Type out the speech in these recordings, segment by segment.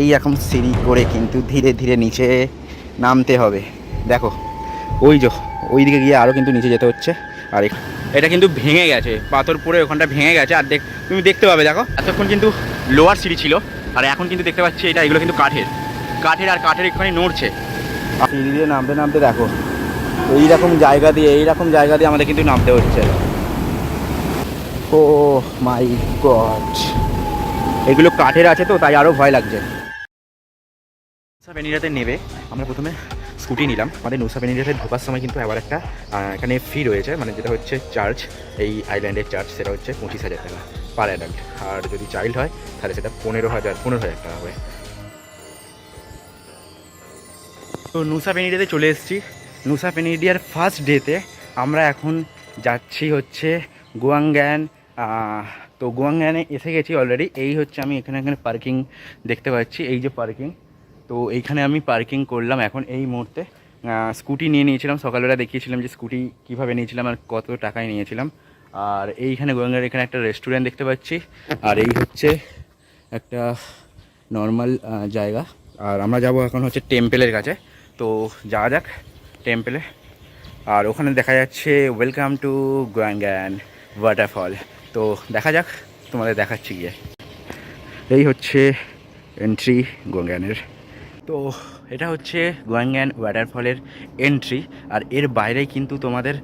এই রকম সিঁড়ি করে কিন্তু ধীরে ধীরে নিচে নামতে হবে। দেখো ওই যে ওই দিকে গিয়ে আরও কিন্তু নিচে যেতে হচ্ছে। আর এটা কিন্তু ভেঙে গেছে, পাথর পড়ে ওখানটা ভেঙে গেছে। আর তুমি দেখতে পাবে, দেখো এতক্ষণ কিন্তু লোয়ার সিঁড়ি ছিল, আর এখন কিন্তু দেখতে পাচ্ছি এগুলো কিন্তু কাঠের আর কাঠের একটুখানি নড়ছে। সিঁড়ি দিয়ে নামতে নামতে দেখো এইরকম জায়গা দিয়ে আমাদের কিন্তু নামতে হচ্ছে। ও মাই গড, এগুলো কাঠের আছে তো তাই আরও ভয় লাগছে। নুসা পেনিরাতে নেবে আমরা প্রথমে স্কুটি নিলাম। আমাদের নুসা পেনিরাতে ঢোকার সময় কিন্তু আবার একটা এখানে ফি রয়েছে, মানে যেটা হচ্ছে চার্জ, এই আইল্যান্ডের চার্জ, সেটা হচ্ছে 25,000 টাকা পার অ্যাডাল্ট। আর যদি চাইল্ড হয় তাহলে সেটা 15,000 টাকা হবে। তো নুসা পেনিরাতে চলে এসেছি। নুসা পেনিরিয়ার ফার্স্ট ডেতে আমরা এখন যাচ্ছি হচ্ছে গুয়াংগ্যান। তো গুয়াংগ্যানে এসে গেছি অলরেডি। এই হচ্ছে আমি এখানে পার্কিং দেখতে পাচ্ছি, এই যে পার্কিং। তো এইখানে আমি পার্কিং করলাম এখন এই মুহূর্তে। স্কুটি নিয়ে নিয়েছিলাম, সকালবেলা দেখিয়েছিলাম যে স্কুটি কীভাবে নিয়েছিলাম আর কত টাকায় নিয়েছিলাম। আর এইখানে গোয়াংগ্যার এখানে একটা রেস্টুরেন্ট দেখতে পাচ্ছি, আর এই হচ্ছে একটা নর্মাল জায়গা। আর আমরা যাব এখন হচ্ছে টেম্পেলের কাছে। তো যাওয়া যাক টেম্পেলে। আর ওখানে দেখা যাচ্ছে ওয়েলকাম টু গুয়াংগ্যান ওয়াটারফল। তো দেখা যাক, তোমাদের দেখাচ্ছি গিয়ে। এই হচ্ছে এন্ট্রি গুয়াংগ্যানের। তো এটা হচ্ছে গুয়াংগ্যান ওয়াটারফলের এন্ট্রি। আর এর বাইরেই কিন্তু তোমাদের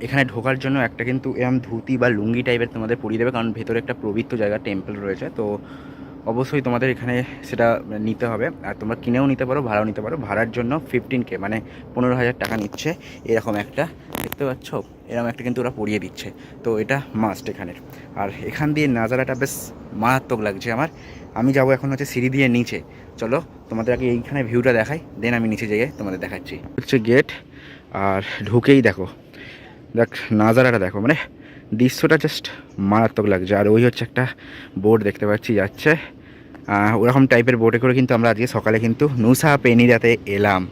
এখানে ঢোকার জন্য একটা কিন্তু এরম ধুতি বা লুঙ্গি টাইপের তোমাদের পরিয়ে দেবে, কারণ ভেতরে একটা পবিত্র জায়গা টেম্পল রয়েছে। তো অবশ্যই তোমাদের এখানে সেটা নিতে হবে। আর তোমরা কিনেও নিতে পারো, ভাড়াও নিতে পারো। ভাড়ার জন্য 15K মানে 15,000 টাকা নিচ্ছে। এরকম একটা দেখতে পাচ্ছ, এরকম একটা কিন্তু ওরা পরিয়ে দিচ্ছে। তো এটা মাস্ট এখানের। আর এখান দিয়ে নাজারাটা বেশ মারাত্মক লাগছে আমার। আমি যাবো এখন হচ্ছে সিঁড়ি দিয়ে নিচে। চলো তোমাদের আগে এইখানে ভিউটা দেখাই, দেন আমি নিচে যেয়ে তোমাদের দেখাচ্ছি। হচ্ছে গেট, আর ঢুকেই দেখো নাজারাটা দেখো, মানে দৃশ্যটা জাস্ট মারাত্মক লাগছে। আর ওই হচ্ছে একটা বোর্ড দেখতে পাচ্ছি যাচ্ছে, ওরকম টাইপের বোর্ডে করে কিন্তু আমরা আজকে সকালে কিন্তু নুসা পেনিরাতে এলাম।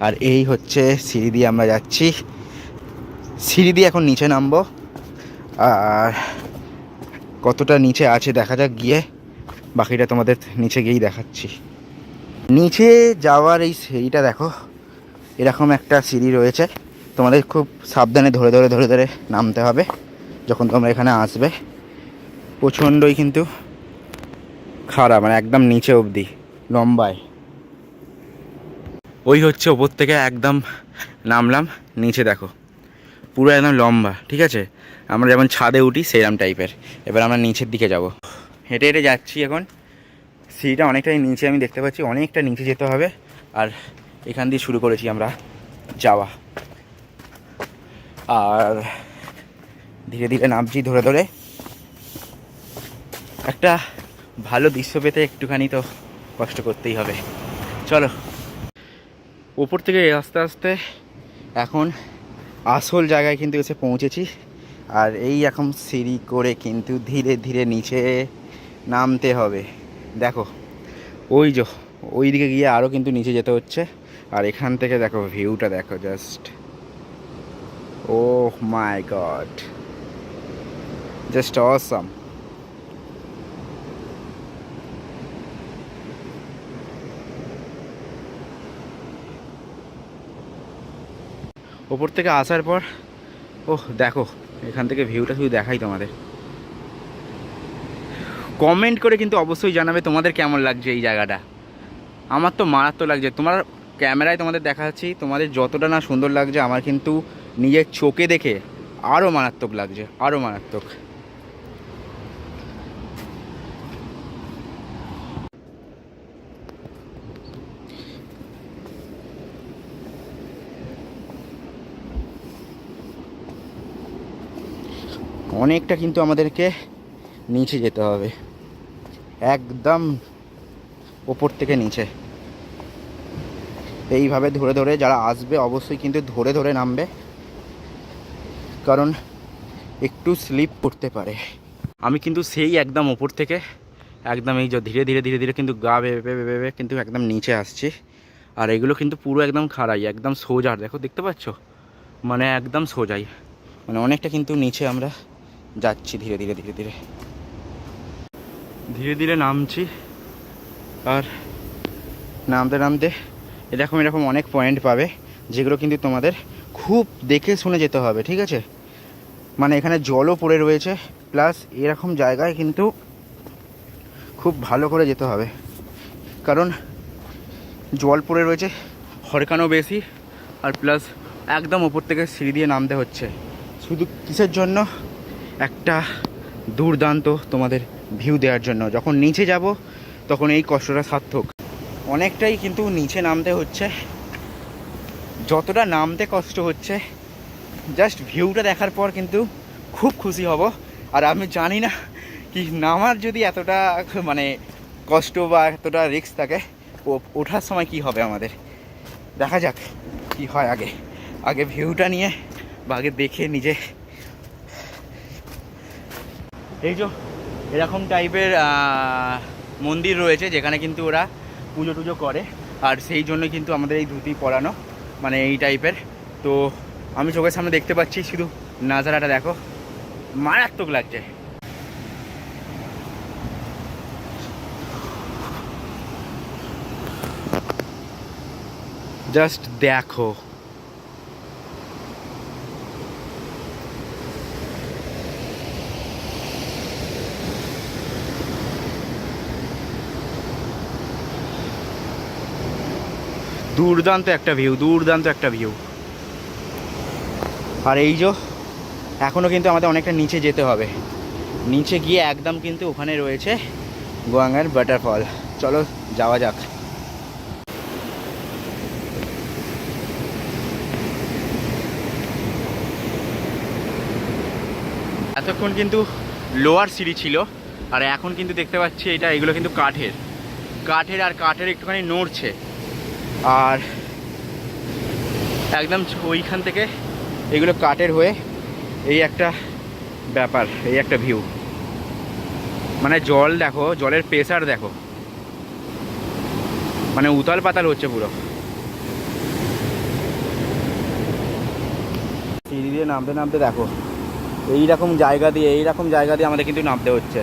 আর এই হচ্ছে সিঁড়ি দিয়ে আমরা যাচ্ছি, সিঁড়ি দিয়ে এখন নিচে নামবো। আর কতটা নিচে আছে দেখা যাক গিয়ে, বাকিটা তোমাদের নিচে গিয়েই দেখাচ্ছি। নিচে যাওয়ার এই সিঁড়িটা দেখো, এরকম একটা সিঁড়ি রয়েছে। তোমাদের খুব সাবধানে ধরে ধরে ধরে ধরে নামতে হবে যখন তোমরা এখানে আসবে। প্রচণ্ডই কিন্তু খারাপ, মানে একদম নিচে অবধি লম্বায়। ওই হচ্ছে ওপর থেকে একদম নামলাম, নিচে দেখো পুরো একদম লম্বা, ঠিক আছে। আমরা যেমন ছাদে উঠি সেরকম টাইপের। এবার আমরা নিচের দিকে যাব, হেঁটে হেঁটে যাচ্ছি এখন। সিঁড়িটা অনেকটাই নিচে আমি দেখতে পাচ্ছি, অনেকটা নিচে যেতে হবে। আর এখান দিয়ে শুরু করেছি আমরা যাওয়া, আর ধীরে ধীরে নামছি ধরে ধরে। একটা ভালো দৃশ্য পেতে একটুখানি তো কষ্ট করতেই হবে। চলো, ওপর থেকে আস্তে আস্তে এখন আসল জায়গায় কিন্তু এসে পৌঁছেছি। আর এই এখন সিঁড়ি করে কিন্তু ধীরে ধীরে নিচে নামতে হবে। দেখো ওই যে ওই দিকে গিয়ে আরও কিন্তু নিচে যেতে হচ্ছে। আর এখান থেকে দেখো ভিউটা দেখো, জাস্ট ও মাই গড, জাস্ট অসাম। ওপর থেকে আসার পর ওহ দেখো, এখান থেকে ভিউটা শুধু দেখাই তোমাদের। কমেন্ট করে কিন্তু অবশ্যই জানাবে তোমাদের কেমন লাগছে এই জায়গাটা। আমার তো মারাত্মক লাগছে। তোমার ক্যামেরায় তোমাদের দেখাচ্ছি, তোমাদের যতটা না সুন্দর লাগছে আমার কিন্তু নিজের চোখে দেখে আরও মারাত্মক লাগছে, আরও মারাত্মক। অনেকটা কিন্তু আমাদেরকে নিচে যেতে হবে, একদম ওপর থেকে নিচে। এইভাবে ধরে ধরে যারা আসবে অবশ্যই কিন্তু ধরে ধরে নামবে, কারণ একটু স্লিপ করতে পারে। আমি কিন্তু সেই একদম ওপর থেকে একদম এই যে ধীরে ধীরে ধীরে ধীরে কিন্তু গা ভেবে ভেবে কিন্তু একদম নিচে আসছি। আর এগুলো কিন্তু পুরো একদম খাড়াই, একদম সোজা, দেখো দেখতে পাচ্ছ, মানে একদম সোজাই, মানে অনেকটা কিন্তু নিচে আমরা যাচ্ছি ধীরে ধীরে ধীরে ধীরে ধীরে ধীরে নামছি। আর নামতে নামতে এরকম এরকম অনেক পয়েন্ট পাবে, যেগুলো কিন্তু তোমাদের খুব দেখে শুনে যেতে হবে, ঠিক আছে? মানে এখানে জলও পড়ে রয়েছে, প্লাস এরকম জায়গায় কিন্তু খুব ভালো করে যেতে হবে, কারণ জল পড়ে রয়েছে, হরকানো বেশি, আর প্লাস একদম ওপর থেকে সিঁড়ি দিয়ে নামতে হচ্ছে। শুধু কিসের জন্য? একটা দুর্দান্ত তোমাদের ভিউ দেওয়ার জন্য। যখন নিচে যাব তখন এই কষ্টটা সার্থক। অনেকটাই কিন্তু নিচে নামতে হচ্ছে, যতটা নামতে কষ্ট হচ্ছে জাস্ট ভিউটা দেখার পর কিন্তু খুব খুশি হব। আর আমি জানি না কি নামার যদি এতটা মানে কষ্ট বা এতটা রিস্ক থাকে, ওঠার সময় কি হবে আমাদের। দেখা যাক কি হয়, আগে আগে ভিউটা নিয়ে বা আগে দেখে নিজে। এই যে এরকম টাইপের মন্দির রয়েছে যেখানে কিন্তু ওরা পুজো টুজো করে, আর সেই জন্য কিন্তু আমাদের এই ধুতি পরানো, মানে এই টাইপের। তো আমি চোখের সামনে দেখতে পাচ্ছি, শুধু নাজারাটা দেখো, মারাত্মক লাগছে। জাস্ট দেখো, দুর্দান্ত একটা ভিউ, দুর্দান্ত একটা ভিউ। আর এই যে এখনও কিন্তু আমাদের অনেকটা নিচে যেতে হবে, নিচে গিয়ে একদম কিন্তু ওখানে রয়েছে গোয়াঙ্গার ওয়াটারফল। চলো যাওয়া যাক। এতক্ষণ কিন্তু লোয়ার সিঁড়ি ছিল, আর এখন কিন্তু দেখতে পাচ্ছি এগুলো কিন্তু কাঠের কাঠের আর কাঠের একটুখানি নড়ছে। আর একদম ওইখান থেকে এগুলো কাঠের হয়ে এই একটা ব্যাপার, এই একটা ভিউ। মানে জল দেখো, জলের প্রেসার দেখো, মানে উতাল পাতাল হচ্ছে পুরো। সিঁড়ি দিয়ে নামতে নামতে দেখো এইরকম জায়গা দিয়ে আমাদের কিন্তু নামতে হচ্ছে।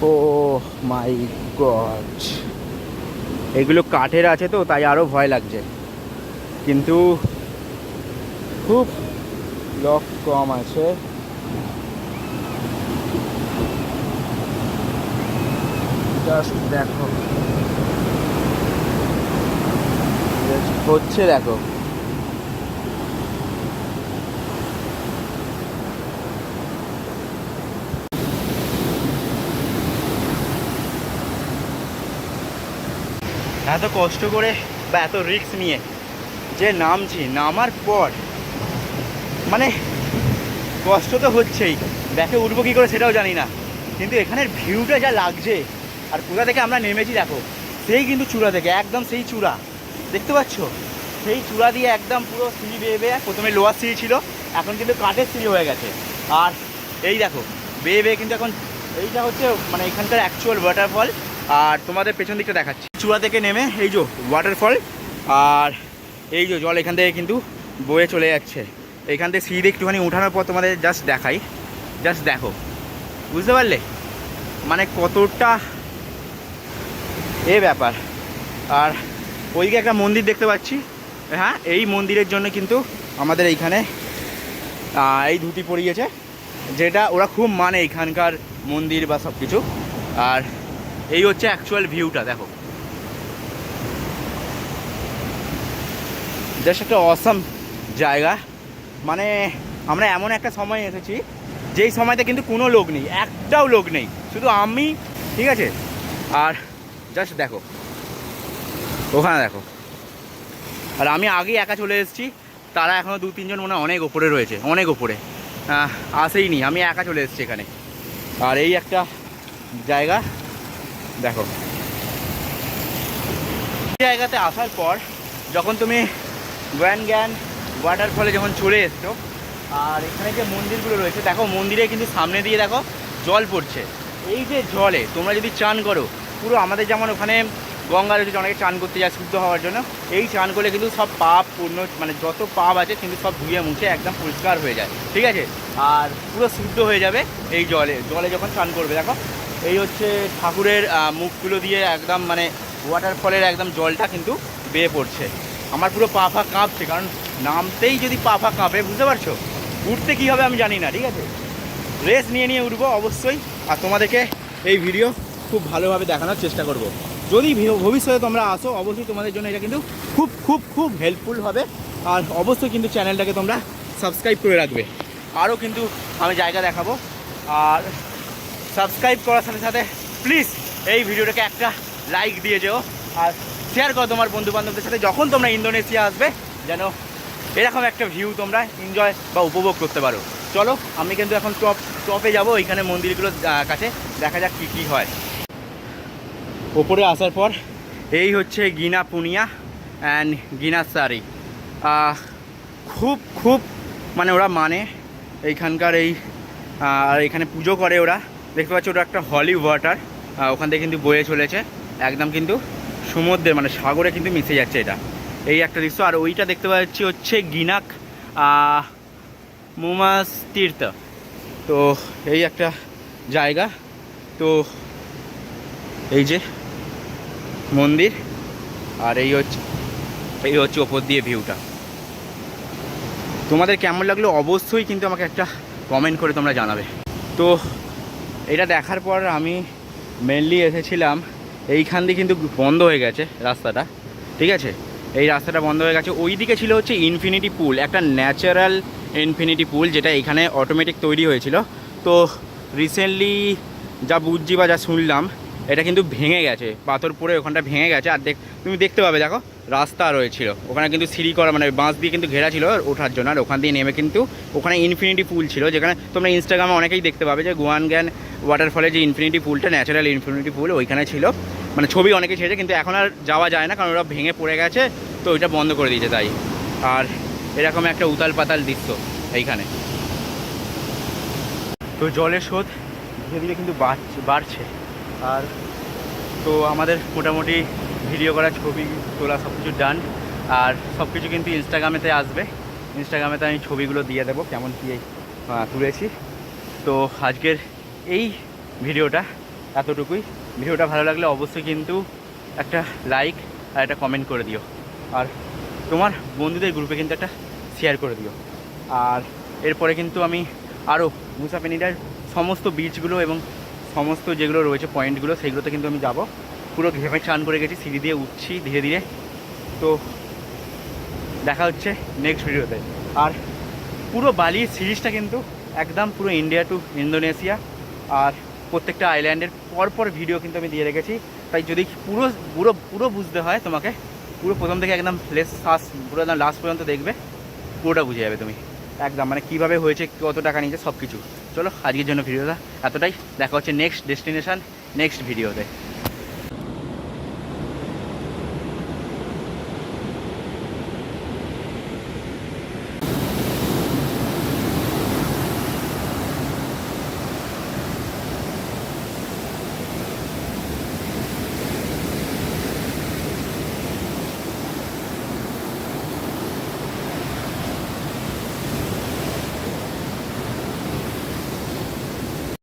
ও মাই গড, এগুলো কাঠের আছে তো তাই আরও ভয় লাগছে, কিন্তু খুব লক কম আছে। জাস্ট দেখো হচ্ছে, দেখো এত কষ্ট করে বা এত রিস্ক নিয়ে যে নামছি, নামার পর মানে কষ্ট তো হচ্ছেই, ব্যাকে উঠবো কী করে সেটাও জানি না, কিন্তু এখানের ভিউটা যা লাগছে। আর কোথা থেকে আমরা নেমেছি দেখো, সেই কিন্তু চূড়া থেকে, একদম সেই চূড়া দেখতে পাচ্ছ, সেই চূড়া দিয়ে একদম পুরো সিঁড়ি বেয়ে বেয়ে, প্রথমে লোয়ার সিঁড়ি ছিল, এখন কিন্তু কাঠের সিঁড়ি হয়ে গেছে। আর এই দেখো বেয়ে বেয়ে কিন্তু এখন এইটা হচ্ছে মানে এখানকার অ্যাকচুয়াল ওয়াটারফল। আর তোমাদের পেছন দিকটা দেখাচ্ছি, চূড়া থেকে নেমে এই যে ওয়াটারফল, আর এই যে জল এখান থেকে কিন্তু বয়ে চলে যাচ্ছে। এখান থেকে সিঁড়ি একটুখানি উঠানোর পর তোমাদের জাস্ট দেখাই, জাস্ট দেখো, বুঝতে পারলে মানে কতটা ব্যাপার। আর ওইদিকে একটা মন্দির দেখতে পাচ্ছি, হ্যাঁ এই মন্দিরের জন্য কিন্তু আমাদের এইখানে এই ধুতি পরিয়েছে, যেটা ওরা খুব মানে এইখানকার মন্দির বা সব কিছু। আর এই হচ্ছে অ্যাকচুয়াল ভিউটা দেখো, জাস্ট একটা অসাম জায়গা। মানে আমরা এমন একটা সময় এসেছি যেই সময়তে কিন্তু কোনো লোক নেই, একটাও লোক নেই, শুধু আমি, ঠিক আছে? আর জাস্ট দেখো ওখানে দেখো, আর আমি আগেই একা চলে এসেছি, তারা এখনও 2-3 জন মনে হয় অনেক ওপরে রয়েছে, অনেক ওপরে আসেই নি, আমি একা চলে এসেছি এখানে। আর এই একটা জায়গা দেখো, জায়গাতে আসার পর যখন তুমি গোয়াঙ্গান ওয়াটারফলে যখন চলে এসছো, আর এখানে যে মন্দিরগুলো রয়েছে দেখো, মন্দিরে কিন্তু সামনে দিয়ে দেখো জল পড়ছে। এই যে জলে তোমরা যদি চান করো, পুরো আমাদের যেমন ওখানে গঙ্গার যদি অনেকে চান করতে যায় শুদ্ধ হওয়ার জন্য, এই চান করলে কিন্তু সব পাপ পূর্ণ মানে যত পাপ আছে কিন্তু সব ধুয়ে মুছে একদম পরিষ্কার হয়ে যায়, ঠিক আছে। আর পুরো শুদ্ধ হয়ে যাবে এই জলে যখন চান করবে। দেখো এই হচ্ছে ঠাকুরের মুখগুলো দিয়ে একদম মানে ওয়াটারফলের একদম জলটা কিন্তু বেয়ে পড়ছে। আমার পুরো পা ফা কাঁপছে, কারণ নামতেই যদি পা ফা কাঁপে, বুঝতে পারছো, উঠতে কী হবে আমি জানি না, ঠিক আছে। রেস্ট নিয়ে উঠবো অবশ্যই, আর তোমাদেরকে এই ভিডিও খুব ভালোভাবে দেখানোর চেষ্টা করব। যদি ভবিষ্যতে তোমরা আসো, অবশ্যই তোমাদের জন্য এটা কিন্তু খুব খুব খুব হেল্পফুল হবে। আর অবশ্যই কিন্তু চ্যানেলটাকে তোমরা সাবস্ক্রাইব করে রাখবে। আরও কিন্তু আমি জায়গা দেখাবো, আর সাবস্ক্রাইব করার সাথে সাথে প্লিজ এই ভিডিওটাকে একটা লাইক দিয়ে যেও, আর শেয়ার করো তোমার বন্ধুবান্ধবদের সাথে, যখন তোমরা ইন্দোনেশিয়া আসবে যেন এরকম একটা ভিউ তোমরা এনজয় বা উপভোগ করতে পারো। চলো আমি কিন্তু এখন টপে যাবো, এইখানে মন্দিরগুলোর কাছে, দেখা যাক কী হয়। ওপরে আসার পর এই হচ্ছে গিনা পুনিয়া অ্যান্ড গিনাসারি। খুব খুব মানে ওরা মানে এইখানকার এই আর এখানে পুজো করে ওরা। দেখতে পাচ্ছ ওটা একটা হলি ওয়াটার, ওখান থেকে কিন্তু বয়ে চলেছে একদম কিন্তু সমুদ্রের মানে সাগরে কিন্তু মিশে যাচ্ছে, এটা এই একটা দৃশ্য। আর ওইটা দেখতে পাচ্ছি হচ্ছে গিনাক মুমাস তীর্থ, তো এই একটা জায়গা। তো এই যে মন্দির, আর এই হচ্ছে ওপর দিয়ে ভিউটা। তোমাদের কেমন লাগলো অবশ্যই কিন্তু আমাকে একটা কমেন্ট করে তোমরা জানাবে। তো এটা দেখার পর আমি মেনলি এসেছিলাম, এইখান দিয়ে কিন্তু বন্ধ হয়ে গেছে রাস্তাটা, ঠিক আছে, এই রাস্তাটা বন্ধ হয়ে গেছে। ওই দিকে ছিল হচ্ছে ইনফিনিটি পুল, একটা ন্যাচারাল ইনফিনিটি পুল, যেটা এখানে অটোমেটিক তৈরি হয়েছিল। তো রিসেন্টলি যা বুঝছি বা যা শুনলাম, এটা কিন্তু ভেঙে গেছে, পাথর পড়ে ওখানটা ভেঙে গেছে। আর তুমি দেখতে পাবে, দেখো রাস্তা রয়েছিল ওখানে কিন্তু সিঁড়ি করা মানে বাঁশ দিয়ে কিন্তু ঘেরা ছিল ওঠার জন্য। আর ওখান দিয়ে নেমে কিন্তু ওখানে ইনফিনিটি পুল ছিল, যেখানে তোমরা ইনস্টাগ্রামে অনেকেই দেখতে পাবে যে গুয়ানগ্যান ওয়াটারফলে যে ইনফিনিটি পুলটা, ন্যাচারাল ইনফিনিটি পুল, ওইখানে ছিল। মানে ছবি অনেকে ছেড়েছে, কিন্তু এখন আর যাওয়া যায় না, কারণ ওরা ভেঙে পড়ে গেছে, তো ওইটা বন্ধ করে দিয়েছে তাই। আর এরকম একটা উতাল পাতাল দৃশ্য এইখানে। তো জলের স্রোত ধীরে ধীরে কিন্তু বাড়ছে। আর তো আমাদের মোটামুটি ভিডিও করা, ছবি তোলা সব কিছু ডান। আর সব কিছু কিন্তু ইনস্টাগ্রামেতে আসবে, ইনস্টাগ্রামেতে আমি ছবিগুলো দিয়ে দেবো কেমন কী তুলেছি। তো আজকের এই ভিডিওটা এতটুকুই। ভিডিওটা ভালো লাগলে অবশ্যই কিন্তু একটা লাইক আর একটা কমেন্ট করে দিও, আর তোমার বন্ধুদের গ্রুপে কিন্তু একটা শেয়ার করে দিও। আর এরপরে কিন্তু আমি আরও নুসা পেনিডার সমস্ত বিচগুলো এবং সমস্ত যেগুলো রয়েছে পয়েন্টগুলো, সেইগুলোতে কিন্তু আমি যাব। পুরো ঘেমে চান করে গেছি, সিঁড়ি দিয়ে উঠছি ধীরে ধীরে। তো দেখা হচ্ছে নেক্সট ভিডিওতে। আর পুরো বালি সিরিজটা কিন্তু একদম পুরো ইন্ডিয়া টু ইন্দোনেশিয়া, আর প্রত্যেকটা আইল্যান্ডের পরপর ভিডিও কিন্তু আমি দিয়ে রেখেছি। তাই যদি পুরো পুরো পুরো বুঝতে হয় তোমাকে, পুরো প্রথম থেকে একদম পুরো একদম লাস্ট পর্যন্ত দেখবে, পুরোটা বুঝে যাবে তুমি একদম, মানে কীভাবে হয়েছে, কত টাকা নিয়েছে, সব কিছু। চলো আজকের জন্য ভিডিওটা এতটাই, দেখা হচ্ছে নেক্সট ডেস্টিনেশন নেক্সট ভিডিওতে।